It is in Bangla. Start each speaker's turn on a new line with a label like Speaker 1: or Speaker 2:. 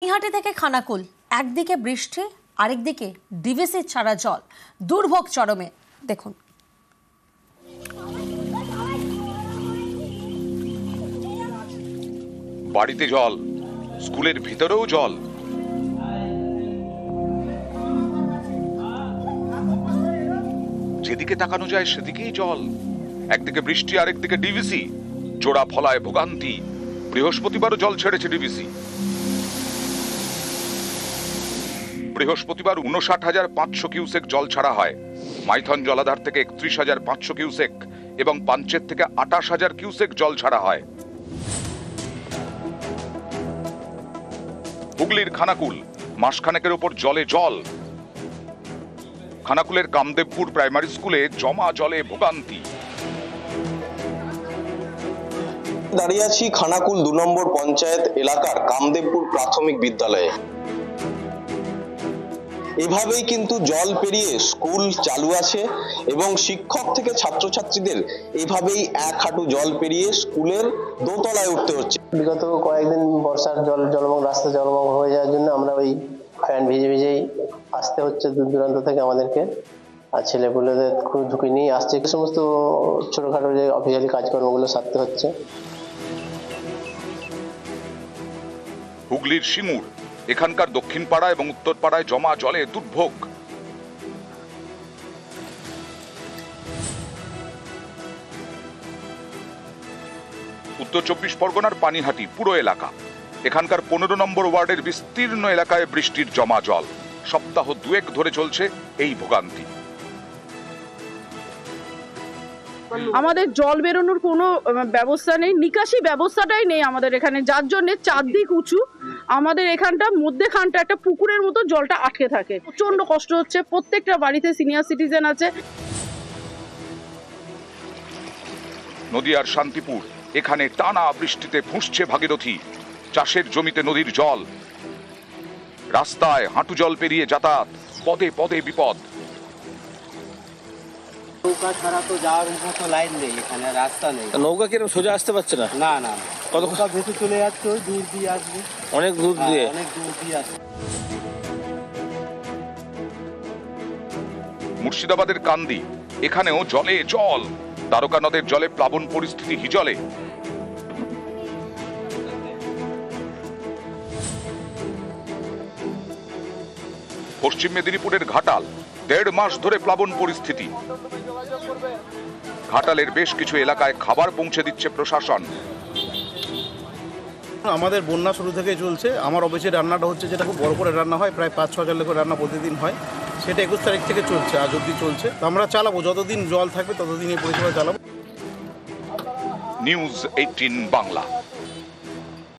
Speaker 1: পানিহাটি থেকে খানাকুল, একদিকে বৃষ্টি আরেকদিকে ডিভিসির ছাড়া জল, দুর্ভোগ চরমে। দেখুন,
Speaker 2: বাড়িতে জল, স্কুলের ভিতরেও জল। যেদিকে তাকানো যায় সেদিকেই জল। একদিকে বৃষ্টি আরেকদিকে ডিভিসি, জোড়া ফলায় ভোগান্তি। বৃহস্পতিবারও জল ছেড়েছে ডিভিসি। বৃহস্পতিবার 59,500 কিউসেক জল ছাড়া হয়। মাইথন জলাধার থেকে 31,500 কিউসেক এবং পাঞ্চেত থেকে 28,000 কিউসেক জল ছাড়া হয়। হুগলির খানাকুল, মাসখানেকের ওপর জলে জল। খানাকুলের কামদেবপুর প্রাইমারি স্কুলে জমা জলে ভোগান্তি।
Speaker 3: দাঁড়িয়ে আছি খানাকুল 2 নম্বর পঞ্চায়েত এলাকার কামদেবপুর প্রাথমিক বিদ্যালয়ে। এভাবেই কিন্তু জল পেরিয়ে স্কুল চালু আছে এবং শিক্ষক থেকে ছাত্রছাত্রীদের এভাবেই এক হাঁটু জল পেরিয়ে স্কুলের দোতলায় উঠতে হচ্ছে।
Speaker 4: বিগত কয়েকদিন বর্ষার জলমগ্ন, রাস্তা জলমগ্ন হয়ে যাওয়ার জন্য আমরা ওই ফ্যান ভিজেই আসতে হচ্ছে দূর দূরান্ত থেকে আমাদেরকে। আর ছেলেপুলেদের খুব ঝুঁকি নিয়ে আসছে, সমস্ত ছোটখাটো যে অফিসিয়ালি কাজকর্মগুলো সারতে হচ্ছে।
Speaker 2: হুগলির সিঙ্গুর, এখানকার দক্ষিণ পাড়া এবং উত্তর পাড়ায় জমা জলে দুর্ভোগ। উত্তর 24 পরগনার পানিহাটি পুরো এলাকা, এখানকার 15 নম্বর ওয়ার্ডের বিস্তীর্ণ এলাকায় বৃষ্টির জমা জল। সপ্তাহ 2 ধরে চলছে এই ভোগান্তি।
Speaker 5: আমাদের জল বেরোনোর কোনো ব্যবস্থা নেই, নিকাশি ব্যবস্থাটাই নেই আমাদের এখানে, যার জন্য চারদিক উঁচু। আমাদের এখানটা মধ্যেখানটা একটা পুকুরের মতো জলটা আটকে থাকে। প্রচন্ড কষ্ট হচ্ছে, প্রত্যেকটা বাড়িতে সিনিয়র সিটিজেন আছে।
Speaker 2: নদিয়ার শান্তিপুর, এখানে টানা বৃষ্টিতে ফুঁসছে ভাগীরথী। চাষের জমিতে নদীর জল, রাস্তায় হাঁটু জল পেরিয়ে যাতায়াত, পদে পদে বিপদ।
Speaker 6: নৌকা ছাড়া তো যাওয়ার মতো লাইন নেই, এখানে রাস্তা নেই।
Speaker 7: নৌকা কিরকম সোজা আসতে পারছে না?
Speaker 6: না না,
Speaker 7: কত
Speaker 6: ভেসে চলে যাচ্ছে, ওই দূর দিয়ে আসবে,
Speaker 7: অনেক দূর দিয়ে,
Speaker 6: অনেক দূর দিয়ে আসবে।
Speaker 2: মুর্শিদাবাদের কান্দি, এখানেও জলে জল। দ্বারকা নদের জলে প্লাবন পরিস্থিতি হিজলে। পশ্চিম মেদিনীপুরের ঘাটাল, 1.5 মাস ধরে প্লাবন পরিস্থিতি। ঘাটালের বেশ কিছু এলাকায় খাবার পৌঁছে দিচ্ছে প্রশাসন।
Speaker 8: আমাদের বন্যা শুরু থেকে চলছে। আমার অফিসে রান্নাটা হচ্ছে, যেটা খুব বড় করে রান্না হয়, প্রায় 5-6 হাজার লোকের রান্না প্রতিদিন হয়। সেটা 21 তারিখ থেকে চলছে, আজ অবধি চলছে। তো আমরা চালাবো, যতদিন জল থাকবে ততদিন এই পরিষেবা চালাবো।
Speaker 2: নিউজ 18 বাংলা।